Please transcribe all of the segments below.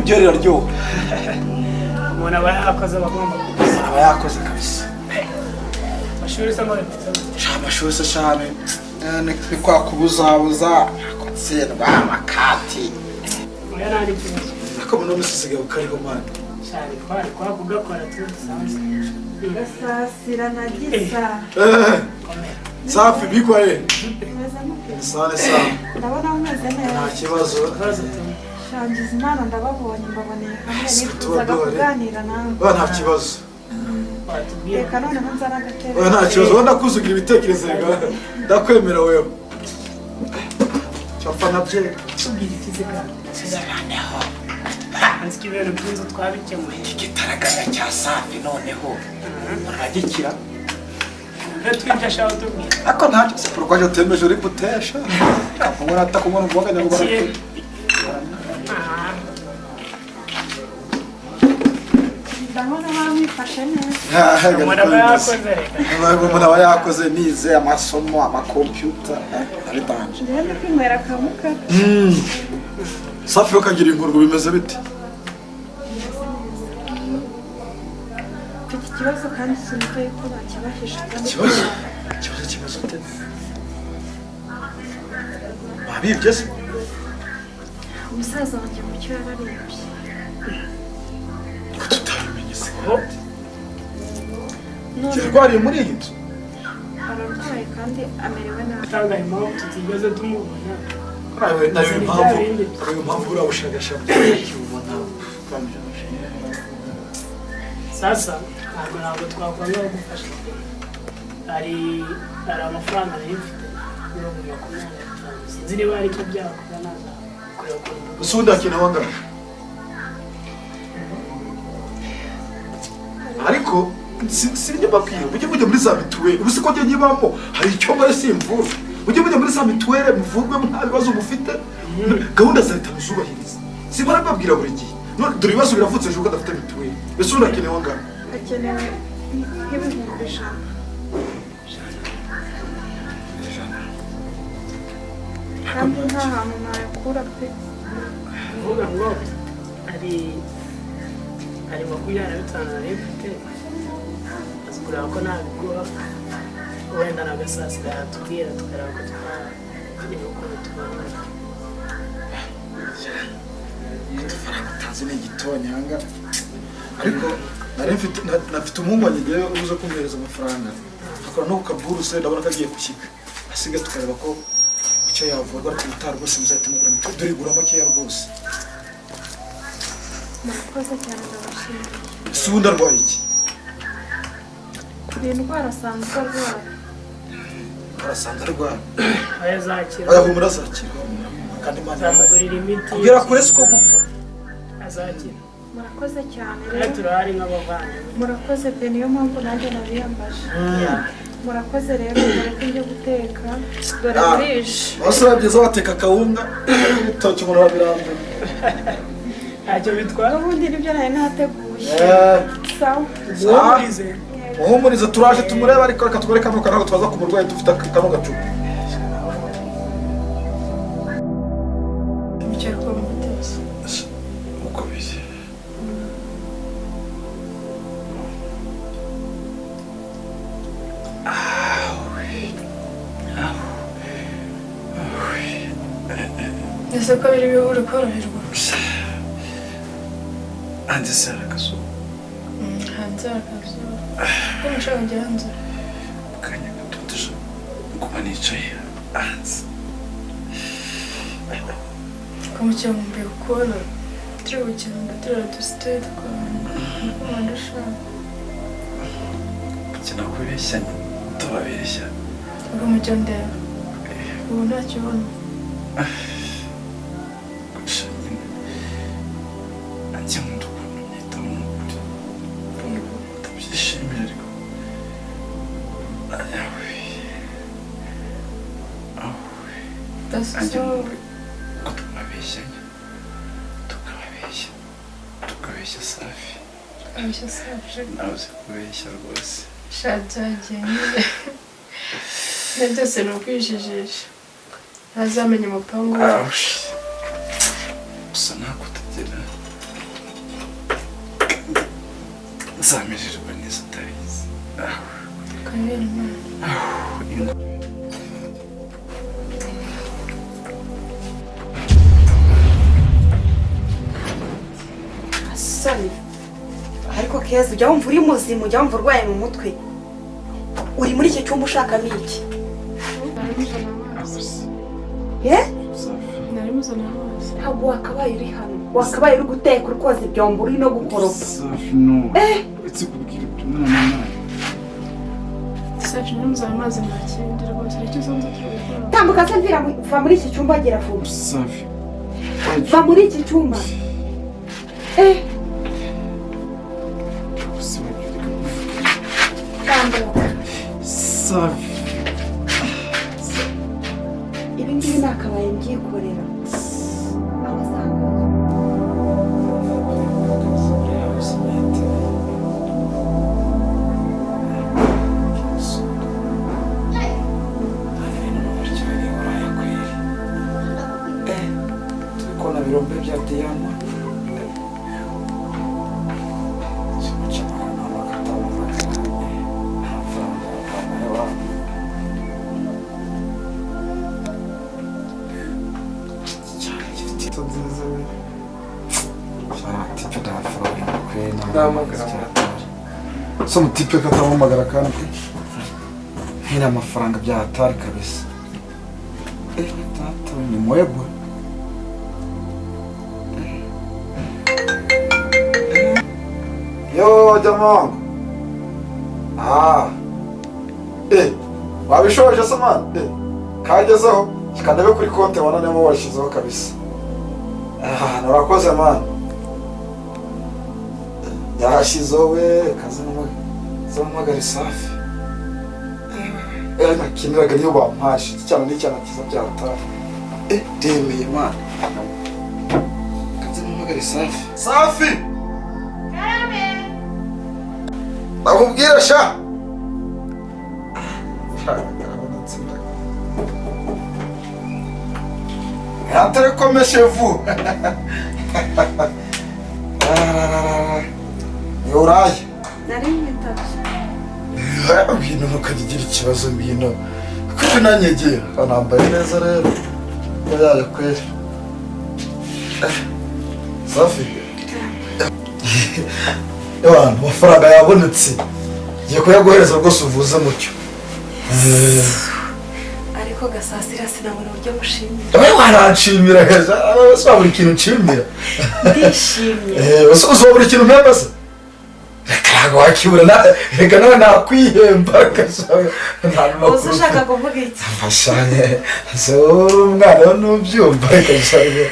byori raryo umuntu aba yakoze abagomba aba yakoze kabisa amashuri se amashuri se cyane ni kwa kubuzabuza kutsindwa amakati oya nari kibazo nako muno musisigaye ukariho mani cyane twari kwakugakora tusanze gasasira na gisa safi bikwaye meze mute sane sana ndabona meze neza nta kibazo shangiza imana ndababonye mbaboneye hamwe nifuzaga kuganira nawe nta kibazo reka noneho nzana agatebe nta kibazo wenda kuzugira ibitekerezo ndakwemera wewe cyapfa nabyo tubwire ikiziga noneho nzi ko ibintu by'inzu twabikemuye igitaraganya cya safi noneho uragikira twibyo ashaka tubwira ako ntacyo siporo kwaje utemeje uri gutesha kavuga atakumwana umvuga ngo barate ndabona bamwifashe neza umuntu aba yakoze nize amasomo amakompiyuta ari danje ngende kwinywera akamuka safi ukagira ingurube bimeze bite mfite ikibazo kandi sinumva yuko bakibahije ikibazo ute babibye se umusaza wanjye mu cyo yararembye ko tutabimenye se yarwariye muri iyi nzu ararwaye kandi amerewe nabi utanga impamvu tutigeze tumubona nayo mpamvu uriya bushakashatsi ukibubona sasa ntabwo twakwanga gufasha hari amafaranga nari mfite 25,000 sinzi niba hari icyo byakorwa naza kureba ukuntu gusa ubundi hakenewe angana ariko sinjye mbabwira mujye mujya muri za mituweli ubu siko njye nyibamo hari icyo mbare simvura mujye mujya muri za mituweli muvurwe nta bibazo mufite gahunda za leta muzubahiriza simara mbabwira buri gihe dore ibibazo biravutse ejo udafite mituweli ese ubundi hakenewe angana hakenewe nk'ibihumbi 100 kandi nta hantu nayakura pe uvuga ngo hari 25 nari mfite azigura ko nabigura wenda nagasasira yatubwira tukareba ko twagira ukuntu tubona udufaranga utazi ni igitonyanga ariko nafite umuhungu wanjye ngewe ubuze kumwohereza amafaranga akora no ku kaburuse ndabona ko agiye gushyika asiga tukareba ko icyo yavurwa ariko ubutaha rwose muzahita mugura mituweli dore igura makeya rwose murakoze cyane ndabashimiye ese ubundi arwaye iki kuri indwara asanzwe arwaye arasanze arwaye azakira ayahumura azakira kandi imana azamugurira imiti kubwira kure siko gupfa azakira murakoze cyane rero rero turahari nk'abavandimwe murakoze pe niyo mpamvu nanjye nabiyambaje murakoze rero dore ko njya guteka dore burije abasore byiza bateka akawunga ibitoki umuntu arabirambuye ntacyo bitwara ubundi nibyo nari nateguye sawa muhumurize turaje tumurebe ariko reka tugore kano kantu twaza ku murwayi dufite kano gacupa bicaye ko mutesi uko biri ese ko biri uri koroherwa hanze se hari akazuba hanze akazuba ko mushaka njya hanze kanya gato tuje kuba nicaye hanze ko mucyo mumbiye gukora turi gukina turi dusitoye twakora ndashaka kina kubeshya tubabeshya ubwo mucyo ndeba ubu ntacyo ubona tukabeshya safi abeshya safi nawe uzi kubeshya rwose shajagiye nyine byose ni ukwijijisha ntazamenya umupangu wacu gusa ntabwo utagira zamererwa neza utabizi. Kabera Imana. Asoni ariko Keza ujya wumva uri muzima, ujya wumva urwaye mu mutwe, uri muri iki cyumba ushakamo iki? Narimuzana amazi. Ntabwo wakabaye uri hano, wakabaye uri guteka, uri koza ibyombo, uri no gukoropa. Uretse kubwira ibyo umwana. Safi narimuzana amazi ntakindi rwose icyo usanze cy'ubukora. Tambuka se mvira va muri iki cyumba gira vuba. Safi. Va muri iki cyumba. Safi. Ibi ngibi nakabaye mbyikorera. Birombe bya Diana. So mutipe katamumagara kandi hina amafaranga bya hatari kabisa. Tato ni mwebwe. Yo jamaa. Wabishoje se man? Kagezeho kikanabe kuri konte wananemo washizeho kabisa. Narakoze man. Yarashizeho we kaze n'amagari safi. Nakiniraga niyo bampashi cyane n'icyana kiza byatara. Demeye man. Kaze n'amagari safi. Safi. Nakubwira sha. Telekomeshevu. Yoraye. Nari mwitabye. Ibintu ntukagira ikibazo mbino. Kuko nanyegera anambaye neza rero. Yaje kweri. Safi. Amafaranga yabonetse. Ngiye kuyaguhereza rwose uvuze mucyo. Ariko gasasira sinabona uburyo bushimira. Wewe waranshimira heza. Aba buri kintu nshimira. Ndishimye. Uzo buri kintu mpembaza. Ntabwo wakibura reka nawe nakwihemba kashawe. Uzo ushaka kuvuga iki? Mfashanye. So umwana n'ubyumva kashawe.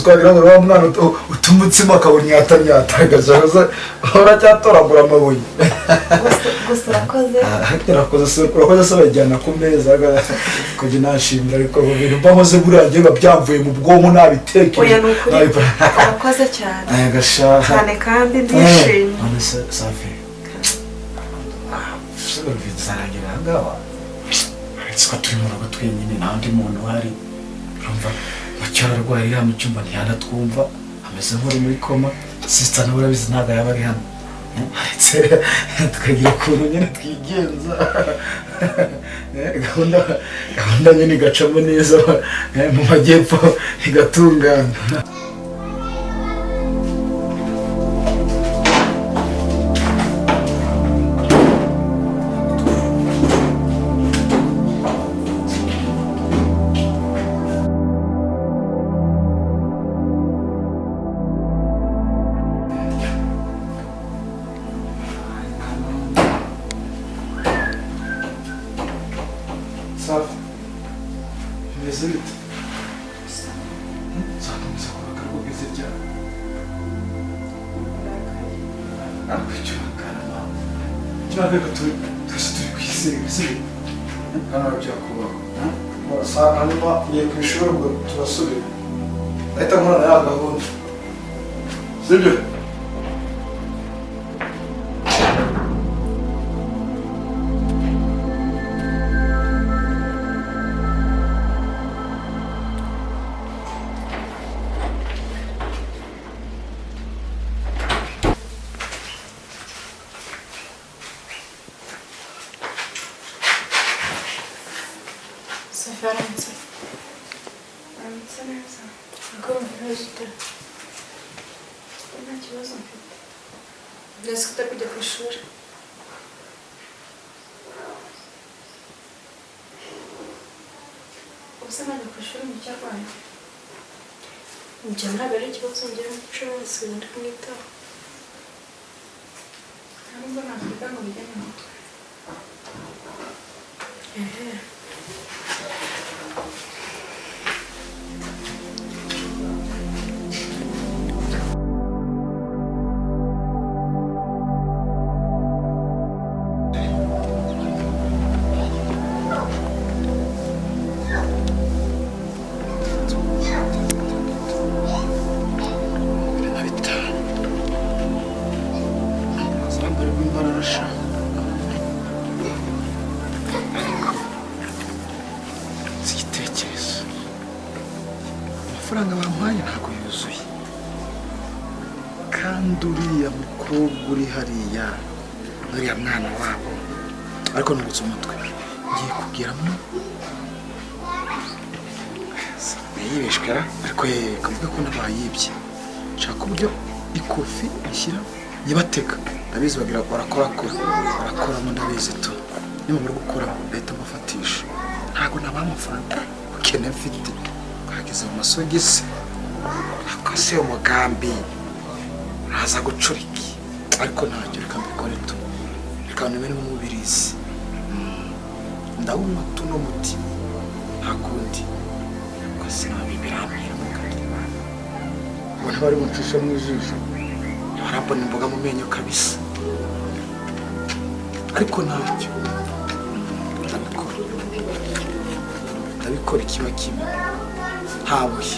Twagira ngo wa mwana utumutsima akawunyata kashawe. Uracyatoragura amabuye. Gusa urakoze. Urakoze se bajyana ku meza kujya nashimira ariko ibintu mbahoze burangiye babyamvuye mu bwonko nabiteke. Oya nukuri. Urakoze cyane. Gasha. Cyane kandi ndishimye. None se Safi. Sibyo bizarangira ngawa. Ariko turimo n'abatwenyine nandi muntu hari. Urumva bacyara rwari mu cyumba ntiyanatwumva ameze nk'uri muri koma. Sister nawe urabizi ntaga yaba ari hano. Tukagira ukuntu nyine twigenza. Gahunda nyine igacamo neza mu majyepfo igatungana. Safi. Meze bite? Zakomeza kubaka rwogeze ryari? Akwicyakana mama. Cyangwa twese turi kwisiga sibyo? Kana byakubaho. Hanyuma ngiye ku ishuri ngo turasubira. Ahita nkora ya gahunda. Sibyo? Faransa. Faransa neza. Agomba neza. Nta kibazo mfite. Ndetse utari kujya ku ishuri. Ubusa najya ku ishuri mu cyarwaye. Njye ntabwo ari ikibazo ngira mu cyose ndi kumwitaho. Ntabwo nakwiga ngo bijyane mu mutwe. Amafaranga bampaye ntabwo yuzuye kandi uriya mukobwa uri hariya uriya mwana wabo ariko nubutse umutwe ngiye kubwiramo yibeshwera ariko kavuga ko nabayibye nshaka uburyo ikofi ishyira yibateka ndabizi bagira barakoramo ndabizi tu niba muri gukora leta amafatisha ntabwo naba amafaranga ukene mfite kageze mu masogisi akase umugambi aza gucuriki ariko ntacyo reka mbikore tu reka nimene mu mubirizi ndawunywa tuno muti ntakundi kwasi nabibiramira mugari ubona bari buncisha mu ijisho barambona imboga mu menyo kabisa ariko ntacyo ndabikora ikiba kimwe ntabuye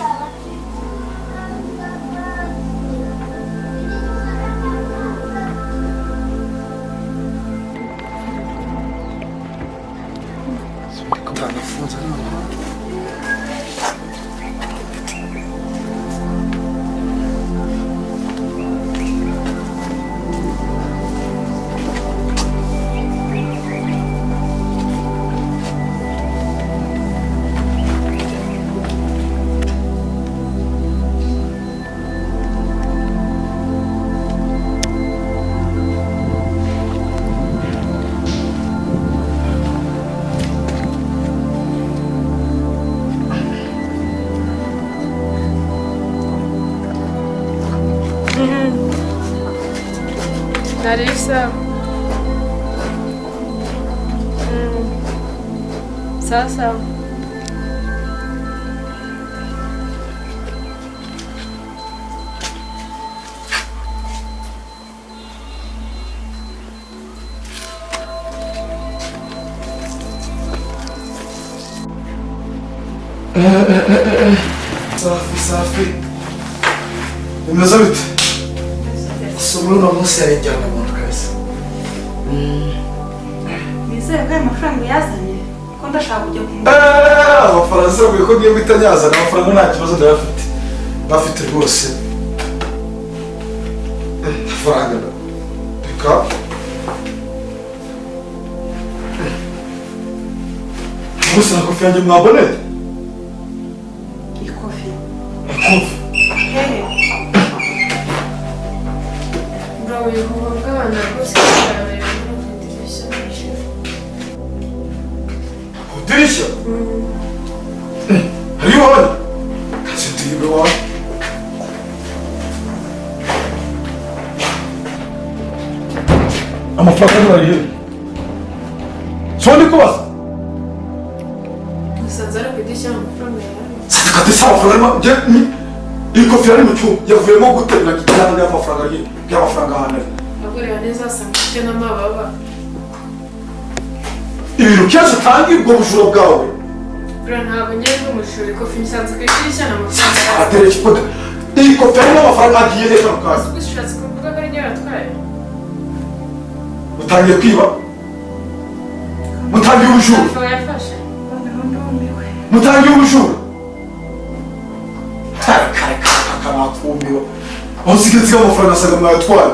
Larissa. Sasa. Safi. Umeze bite? Somero no munsi yarengera mu muntu kabisa. Nizeye ko amafaranga yazanye ko ndashaka kujya ku Abafaransa bavuye ko ngiye guhita nyazana amafaranga nta kibazo ndabafite. Bafite rwose. Amafaranga reka. Gusa na kofi yanjye mwaboneye? ikofi. Kofi. Hehe. Bravo, yuko bwana rwose cyane n'udirishya n'ishuri. Udirishya? Hari wabona? Kasitibe wa. Amafaranga ari he? Soni kubaza? Musanze ari ku idirishya amafaranga yawe. Kati sawa faranga ikofi yari mu cyuma yavuyemo guterura kijyana y'amafaranga hano. Agurira neza asanga ufite n'amababa. Ibintu byose utangiye ubwo bujura bwawe. Bro ntabwo ngiye kumujura ikofi nsanze ku idirishya n'amafaranga. Atereke ifoto. Ikofi yarimo amafaranga agiye neza mu kazi. Ushatse kuvuga ko ari njye watwaye. Mutangiye kwiba. Mutangiye ubujura. Yafashe. Mutangiye ubujura. Kare kanakumiwe. Aho usigaye amafaranga asaga mwayatwaye.